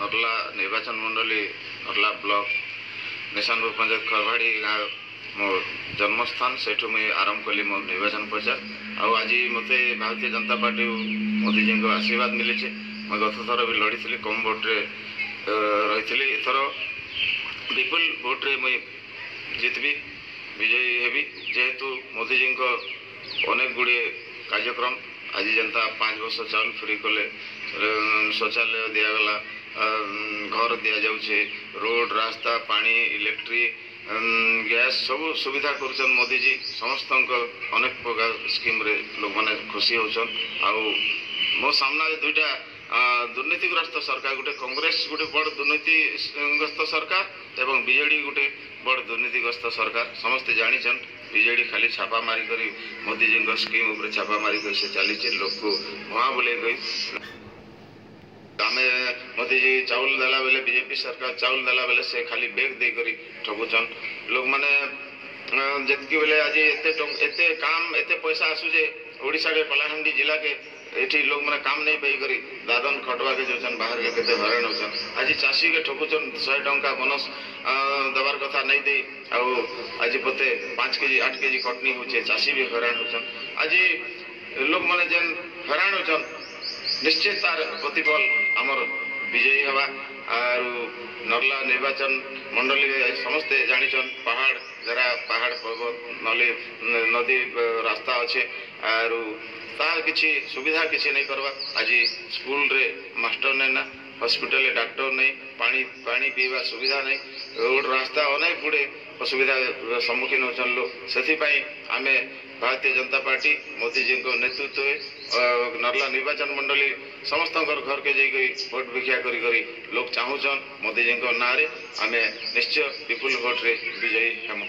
नर्ला निर्वाचन मंडली नर्ला ब्लॉक निशानपुर पंचायत खरवाड़ी गाँव मो जन्मस्थान से मुझे आरंभ कली मो निर्वाचन प्रचार आज मत भारतीय जनता पार्टी मोदी जी को आशीर्वाद मिली मैं गत थर भी लड़ी कम भोट्रे रही एथर विपुल भोट्रे मुझे जितबी विजयी हेबी जेहेतु मोदी जी को अनेक गुड़े कार्यक्रम आज जनता 5 वर्ष चाउल फ्री कले शौचालय दिगला घर दि जाऊे रोड रास्ता पानी इलेक्ट्रिक गैस सब सुविधा कर मोदी जी समस्त अनेक प्रकार स्कीम रे लोग मैंने खुशी होचन मो सामना दुईटा दुर्नीतिग्रस्त सरकार गोटे कांग्रेस गोटे बड़ दुर्नीतिग्रस्त सरकार एवं बीजेडी गोटे बड़ दुर्नीतिग्रस्त सरकार समस्ते जानीचन बीजेडी खाली छापा मारी करी मोदी जी स्कीम उपर छापा मारी कर से चली लोक को भुआ बुले गई आमे मोदी जी चाउल देला बेले बीजेपी सरकार चाउल देला बेले से खाली बैग दे करी ठगुचन लोक माने जतकी बेले आज एते काम एते पैसा आसुजे ओडिसा के कलाहांडी जिला के एठी लोग माने काम नहीं पाई करी दादन खटवा के जोचन बाहर के केते हैरान होचन आज चासी के ठगुचन 100 टंका बोनस दबार कथा नहीं दे आज पते 5 केजी 8 केजी कटनी होचे चासी भी हैरान होचन आज लोग माने जेन हैरान होचन निश्चित तार प्रतिफल आमर विजयी हवा आर नर्ला निर्वाचन मंडली समस्ते जानीचन पहाड़ जरा पहाड़ पर्वत नली नदी रास्ता अच्छे आर तार किसी सुविधा किसी नहीं करवा आज स्कूल रे मास्टर नहीं ना हॉस्पिटल डॉक्टर नहीं पानी पानी पीवा सुविधा नहीं रोड रास्ता अनेक गुड़े असुविधा सम्मुखीन होचन लोग से आमे भारतीय जनता पार्टी मोदी जी को नेतृत्व नर्ला निर्वाचन मंडली समस्त घर के जाई भोट भिक्षा करी लोग चाहूचन मोदी जी ना आमे निश्चय विपुल भोट रे विजयी हेमु।